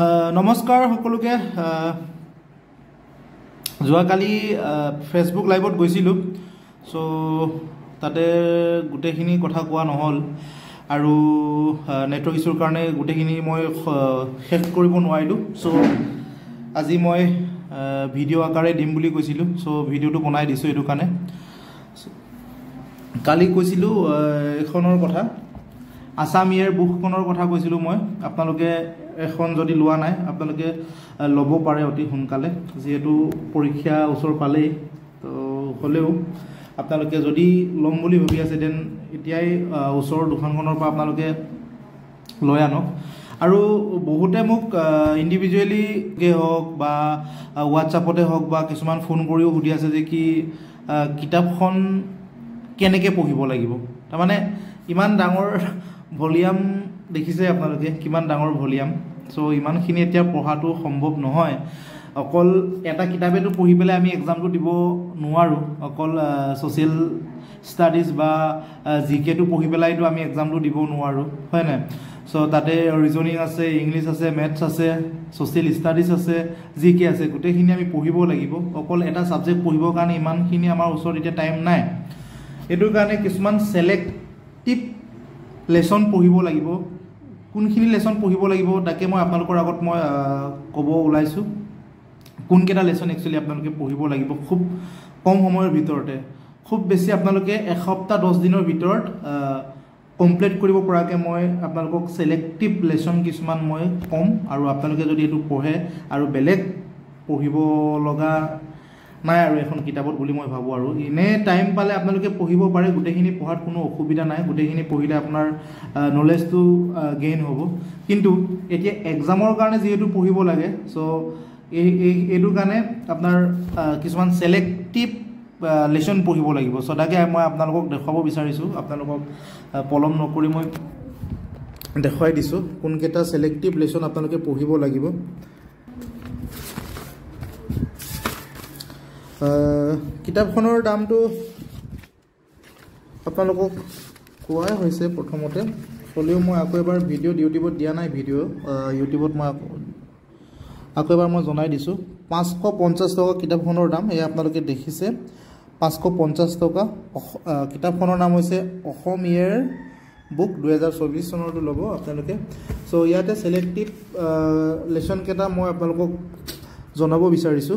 নমস্কাৰ সকলোকে যোৱাকালি ফেসবুক লাইভত গৈছিলোঁ সো তাতে গুটেখিনি কথা কোৱা নহল আৰু নেটৱৰ্ক ইছ্যুৰ কাৰণে গুটেখিনি মই শেষ কৰিব নোৱাৰিলোঁ সো আজি মই ভিডিঅ' আকাৰে দিম বুলি কৈছিলোঁ সো ভিডিঅ'টো বনাই দিছোঁ এটো কাৰণে কালি কৈছিলোঁ এখনৰ কথা আসাম ইয়াৰ বুকখনৰ কথা কৈছিলোঁ মই আপোনালোকে এখন যদি লোৱা নাই আপোনালোকে ল'ব পাৰে অতি সোনকালে যেহেতু পৰীক্ষা ওচৰ পালেই তো হলেও আপোনালোকে যদি ল'ম বুলি ভাবি আছে দেন এতিয়াই ওচৰৰ দোকানখনৰ পৰা আপোনালোকে লৈ আনক আৰু বহুতে মোক ইন্ডিভিজুৱেলি কে হওক বা হোৱাটছআপতে হওক বা কিছুমান ফোন কৰিও সুধি আছে যে কি কিতাপখন কেনেকৈ পঢ়িব লাগিব তাৰমানে ইমান ডাঙৰ ভলিউম দেখিছে আপোনালোকে কিমান ডাঙৰ ভলিউম সো ইমানখিনি এতিয়া পঢ়াটো সম্ভৱ নহয় অকল এটা কিতাপেটো পঢ়ি পেলাই আমি এক্সামটো দিব নোৱাৰো অকল সোশ্যাল ষ্টাডিজ বা জিকেটো পঢ়ি পেলাইটো আমি এক্সামটো দিব নোৱাৰো হয় না সো তাতে ৰিজনিং আছে ইংলিশ আছে ম্যাথছ আছে সোশ্যাল ষ্টাডিজ আছে জিকে আছে গোটেইখিনি আমি পঢ়িব লাগিব অকল এটা সাবজেক্ট পঢ়িবৰ কাৰণে ইমানখিনি আমাৰ ওচৰত এতিয়া টাইম নাই এটো কাৰণে কিছুমান সিলেক্টিভ লেসন পঢ়িব লাগিব কোনখিনি লেসন পঢ়িব লাগিব তাকে মই আপোনালোকৰ আগত মই ক'ব ওলাইছো কোনকেটা লেসন একচুয়ালি আপোনালোকে পঢ়িব লাগিব খুব কম সময়ৰ ভিতৰতে খুব বেছি আপোনালোকে এক সপ্তাহ 10 দিনৰ ভিতৰত কমপ্লিট কৰিব পৰাকে মই আপোনালোকক সিলেক্টিভ লেসন কিছুমান মই কম আৰু আপোনালোকে যদি এটো পঢ়ে আৰু বেলেগ পঢ়িব লগা নাই আৰু এখন কিতাপত বুলি মই ভাবো আৰু ইনে টাইম পালে আপোনালোকে পঢ়িব পাৰে গুটেখিনি পঢ়াত কোনো অসুবিধা নাই গুটেখিনি পঢ়িলে আপোনাৰ নলেজটো গেইন হ'ব কিন্তু এতিয়া এক্সামৰ কাৰণে যেহেতু পঢ়িব লাগে সো এটো কাৰণে আপোনাৰ কিছুমান সিলেক্টিভ লেসন পঢ়িব লাগিব সদাকে মই আপোনালোকক দেখাব বিচাৰিছো আপোনালোকক পলম নকৰি মই দেখাই দিছো কোনকেটা সিলেক্টিভ লেসন আপোনালোকে পঢ়িব লাগিব কিতাপখনৰ দামটো আপোনালোকক কোৱাই হৈছে প্ৰথমতে হলেও মই আকৌ এবাৰ ভিডিঅ' ইউটিউবত দিয়া নাই ভিডিঅ' ইউটিউবত মই আকৌ এবাৰ মই জনাই দিছো 550 টকা কিতাপখনৰ দাম এই আপোনালোকে দেখিছে 550 টকা কিতাপখনৰ নাম হৈছে অসম ইয়াৰ বুক 2024 চনৰটো ল'ব আপোনালোকে সো ইয়াতে সিলেক্টিভ লেসন কেটা মই আপোনালোকক জনাব বিচাৰিছো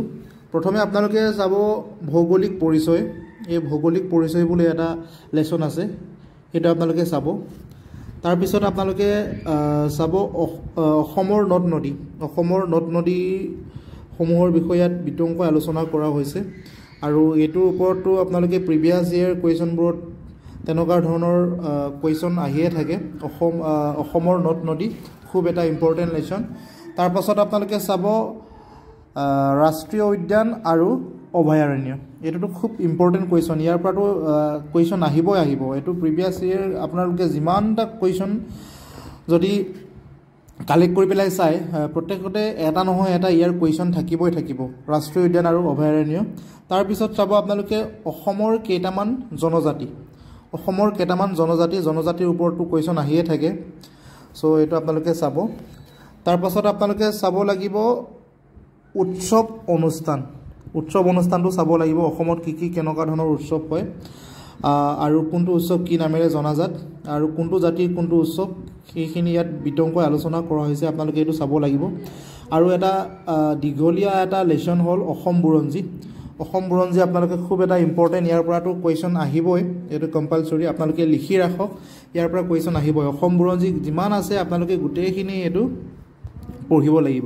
প্ৰথমে আপোনালোকে যাব ভৌগোলিক পৰিচয় এই ভৌগোলিক পৰিচয় বুলি এটা লেসন আছে এটা আপোনালোকে চাব তাৰ পিছত আপোনালোকে চাব অসমৰ নদ নদী সমূহৰ বিষয়ত বিতংকৈ আলোচনা কৰা হৈছে আৰু এটোৰ ওপৰতো আপোনালোকে প্ৰিভিয়াস ইয়াৰ কোৱেশ্চনবোৰত তেনেকুৱা ধৰণৰ কোৱেশ্চন আহিয়ে থাকে অসমৰ নদ নদী খুব এটা ইম্পৰ্টেন্ট লেসন তাৰ পাছত আপোনালোকে চাব ৰাষ্ট্ৰীয় উদ্যান আৰু অভয়াৰণ্য এটোটো খুব ইম্পৰ্টেন্ট কোৱেশ্চন ইয়াৰ পৰাটো কোৱেশ্চন আহিব এটো প্ৰিভিয়াস ইয়াৰ আপোনালোকে যিমানটা কোৱেশ্চন যদি কালেক্ট কৰি পেলাই চাই প্ৰত্যেকতে এটা নহয় এটা ইয়াৰ কোৱেশ্চন থাকিবই থাকিব ৰাষ্ট্ৰীয় উদ্যান আৰু অভয়াৰণ্য তাৰ পিছত চাব আপোনালোকে অসমৰ কেইটামান জনজাতিৰ ওপৰতো কোৱেশ্চন আহিয়ে থাকে সো এটো আপোনালোকে চাব তাৰ পাছত আপোনালোকে চাব লাগিব উৎসৱ অনুষ্ঠানটো চাব লাগিব অসমত কি কেনেকুৱা ধৰণৰ উৎসৱ হয় আৰু কোনটো উৎসৱ কি নামেৰে জনাজাত আৰু কোনটো জাতিৰ কোনটো উৎসৱ সেইখিনি ইয়াত বিতংকৈ আলোচনা কৰা হৈছে আপোনালোকে এটো চাব লাগিব আৰু এটা দীঘলীয়া এটা লেসন হল অসম বুৰঞ্জী আপোনালোকে খুব এটা ইম্পৰ্টেন্ট ইয়াৰ পৰাটো কোৱেশ্চন আহিবই এটো কম্পালসৰি আপোনালোকে লিখি ৰাখক ইয়াৰ পৰা কোৱেশ্চন আহিবই অসম বুৰঞ্জী যিমান আছে আপোনালোকে গুটেখিনি এটো পঢ়িব লাগিব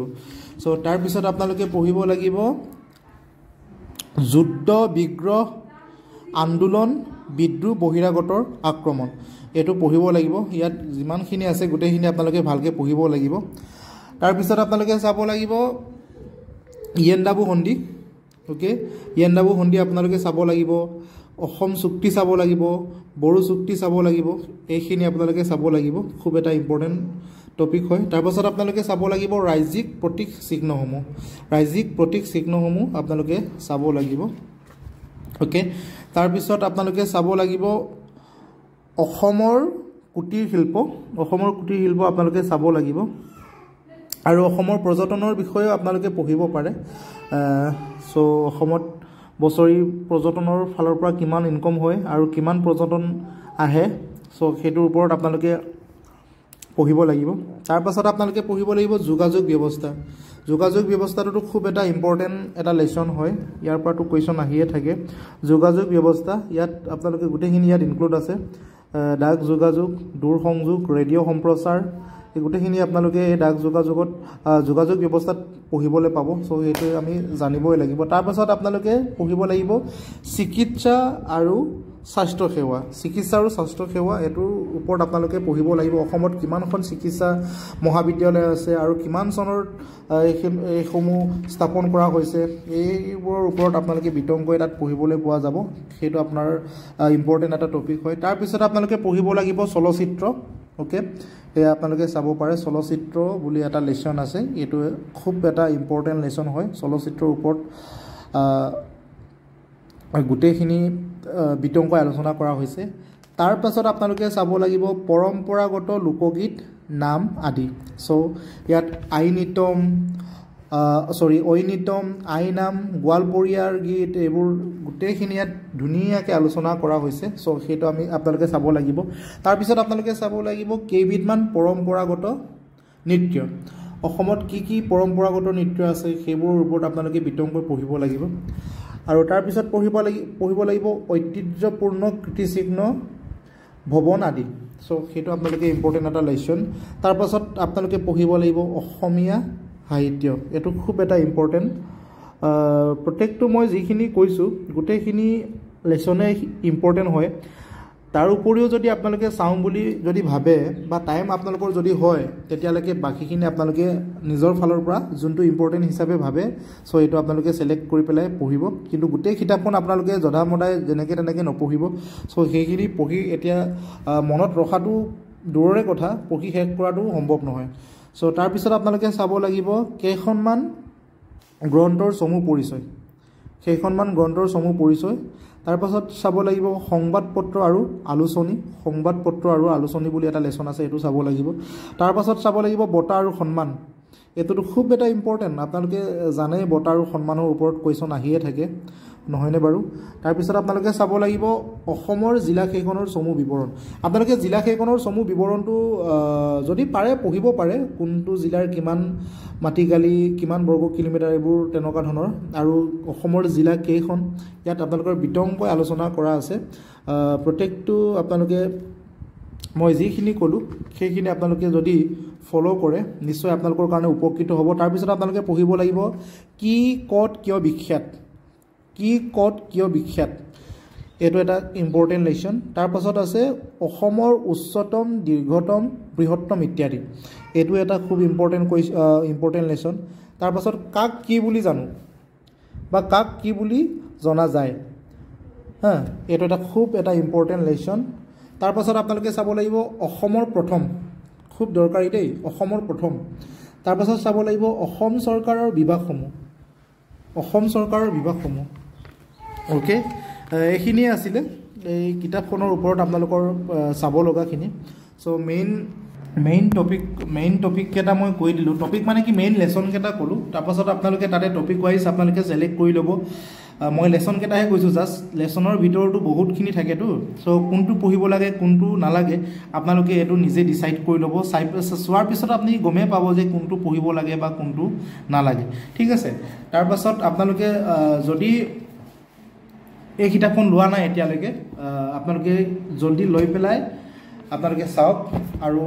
সো তাৰ পিছত আপোনালোকে পঢ়িব লাগিব যুদ্ধ বিগ্ৰহ আন্দোলন বিদ্ৰোহ বহিৰাগতৰ আক্ৰমণ এটো পঢ়িব লাগিব ইয়াত যিমানখিনি আছে গুটেখিনি আপোনালোকে ভালকে পঢ়িব লাগিব তাৰ পিছত আপোনালোকে চাব লাগিব ইয়েন্দাবু সন্ধি ওকে ইয়েন্দাবু সন্ধি আপোনালোকে চাব লাগিব অসম চুক্তি চাব লাগিব বড়ো চুক্তি চাব লাগিব এইখিনি আপোনালোকে চাব লাগিব খুব এটা ইম্পৰ্টেন্ট টপিক হয় তাৰ পাছত আপোনালোকে চাব লাগিব ৰাজ্যিক প্ৰতীক চিহ্নসমূহ আপোনালোকে চাব লাগিব ওকে তাৰ পিছত আপোনালোকে চাব লাগিব অসমৰ কুটিৰ শিল্প আপোনালোকে চাব লাগিব আৰু অসমৰ পৰ্যটনৰ বিষয়েও আপোনালোকে পঢ়িব পাৰে সো অসমত বছৰি পৰ্যটনৰ ফালৰ পৰা কিমান ইনকম হয় আৰু কিমান পৰ্যটন আহে সো সেইটোৰ ওপৰত আপোনালোকে পঢ়িব লাগিব তাৰ পাছত আপোনালোকে পঢ়িব লাগিব যোগাযোগ ব্যৱস্থা যোগাযোগ ব্যৱস্থাটো খুব এটা ইম্পৰ্টেন্ট এটা লেসন হয় ইয়াৰ পৰাটো কোৱেশ্চন আহিয়ে থাকে যোগাযোগ ব্যৱস্থা ইয়াত আপোনালোকে গুটেখিনি ইয়াত ইনক্লুড আছে ডাক যোগাযোগ দূৰ সংযোগ ৰেডিঅ' সম্প্ৰচাৰ এই গুটেখিনি আপোনালোকে এই ডাক যোগাযোগত যোগাযোগ ব্যৱস্থাত পঢ়িবলৈ পাব সো এইটো আমি জানিবই লাগিব তাৰ পাছত আপোনালোকে পঢ়িব লাগিব চিকিৎসা আৰু স্বাস্থ্য সেৱা এটোৰ ওপৰত আপোনালোকে পঢ়িব লাগিব অসমত কিমানখন চিকিৎসা মহাবিদ্যালয় আছে আৰু কিমান চনৰ এইসমূহ স্থাপন কৰা হৈছে এইবোৰৰ ওপৰত আপোনালোকে বিতংকৈ তাত পঢ়িবলৈ পোৱা যাব সেইটো আপোনাৰ ইম্পৰ্টেন্ট এটা টপিক হয় তাৰ পিছত আপোনালোকে পঢ়িব লাগিব চলচ্চিত্ৰ ওকে এয়া আপোনালোকে চাব পাৰে চলচ্চিত্ৰ বুলি এটা লেসন আছে এটো খুব এটা ইম্পৰ্টেন্ট লেসন হয় চলচ্চিত্ৰৰ ওপৰত গুটেখিনি বিতংকৈ আলোচনা কৰা হৈছে তাৰ পাছত আপোনালোকে চাব লাগিব পৰম্পৰাগত লোকগীত নাম আদি সো ইয়াত ঐনিতম আইনাম গোৱালপৰীয়াৰ গীত এইবোৰ গুটেখিনি ইয়াত ধুনীয়াকৈ আলোচনা কৰা হৈছে সো সেইটো আমি আপোনালোকে চাব লাগিব তাৰ পিছত আপোনালোকে চাব লাগিব কেইবিধমান পৰম্পৰাগত নৃত্য অসমত কি পৰম্পৰাগত নৃত্য আছে সেইবোৰৰ ওপৰত আপোনালোকে বিতংকৈ পঢ়িব লাগিব আৰু তাৰ পিছত পঢ়িব লাগিব ঐতিহ্যপূৰ্ণ কীৰ্তিচিহ্ন ভৱন আদি সো সেইটো আপোনালোকে ইম্পৰ্টেন্ট এটা লেসন তাৰ পাছত আপোনালোকে পঢ়িব লাগিব অসমীয়া সাহিত্য এটো খুব এটা ইম্পৰ্টেন্ট প্ৰত্যেকটো মই যিখিনি কৈছো গুটেখিনি লেসনে ইম্পৰ্টেন্ট হয় তাৰ উপৰিও যদি আপোনালোকে চাও বুলি যদি ভাবে বা টাইম আপোনালোকৰ যদি হয় তেতিয়ালৈকে বাকিখিনি আপোনালোকে নিজৰ ফালৰ পৰা যোনটো ইম্পৰ্টেন্ট হিচাপে ভাবে সো এটো আপোনালোকে সিলেক্ট কৰি পেলাই পঢ়িব কিন্তু গুটেই কিতাপখন আপোনালোকে জধামদাই যেনেকে তেনেকে নপঢ়িব সো সেইখিনি পঢ়ি এতিয়া মনত ৰখাটো দূৰৰে কথা পঢ়ি শেষ কৰাটো সম্ভৱ নহয় সো তাৰ পিছত আপোনালোকে চাব লাগিব কেইখনমান গ্ৰন্থৰ সমূহ পৰিচয় তাৰ পাছত চাব লাগিব সংবাদপত্ৰ আৰু আলোচনী বুলি এটা লেসন আছে এটো চাব লাগিব তাৰ পাছত চাব লাগিব বঁটা আৰু সন্মান এটোটো খুব এটা ইম্পৰ্টেন্ট আপোনালোকে জানে বঁটা আৰু সন্মানৰ ওপৰত কোৱেশ্চন আহিয়ে থাকে নহয়নে বাৰু তাৰ পিছত আপোনালোকে চাব লাগিব অসমৰ জিলা কেইখনৰ সমূহ বিৱৰণ আপোনালোকে জিলা কেইখনৰ সমূহ বিৱৰণটো যদি পাৰে পঢ়িব পাৰে কোনটো জিলাৰ কিমান মাটিকালি কিমান বৰ্গ কিলোমিটাৰ এইবোৰ তেনেকুৱা ধৰণৰ আৰু অসমৰ জিলা কেইখন ইয়াত আপোনালোকৰ বিতংকৈ আলোচনা কৰা আছে প্ৰত্যেকটো আপোনালোকে মই যিখিনি কলো সেইখিনি আপোনালোকে যদি ফলো কৰে নিশ্চয় আপোনালোকৰ কাৰণে উপকৃত হ'ব তাৰ পিছত আপোনালোকে পঢ়িব লাগিব কি কত কিয় বিখ্যাত এটো এটা ইম্পৰ্টেন্ট লেসন তাৰ পাছত আছে অসমৰ উচ্চতম দীৰ্ঘতম বৃহত্তম ইত্যাদি এটো এটা খুব ইম্পৰ্টেন্ট লেসন তাৰ পাছত কাক কি বুলি জানো বা কাক কি বুলি জনা যায় এটো এটা খুব এটা ইম্পৰ্টেন্ট লেসন তাৰ পাছত আপোনালোকে চাব লাগিব অসমৰ প্ৰথম খুব দৰকাৰী দেই অসমৰ প্ৰথম তাৰ পাছত চাব লাগিব অসম চৰকাৰৰ বিভাগসমূহ ওকে এইখিনিয়ে আছিলে এই কিতাপখনৰ ওপৰত আপোনালোকৰ চাব লগাখিনি সো মেইন টপিক কেটা মই কৈ দিলো টপিক মানে কি মেইন লেসন কেটা কলো তাৰ পাছত আপোনালোকে তাতে টপিক ওয়াইজ আপোনালোকে সিলেক্ট কৰি ল'ব মই লেসন কেটাহে কৈছো জাস্ট লেসনৰ ভিতৰটো বহুতখিনি থাকেতো সো কোনটো পঢ়িব লাগে কোনটো নালাগে আপোনালোকে এটো নিজে ডিসাইড কৰি ল'ব চোৱাৰ পিছত আপুনি গমে পাব যে কোনটো পঢ়িব লাগে বা কোনটো নালাগে ঠিক আছে তাৰ পাছত আপোনালোকে যদি এই কিতাপখন লোৱা নাই এতিয়ালৈকে আপোনালোকে জলদি লৈ পেলাই আপোনালোকে চাওক আৰু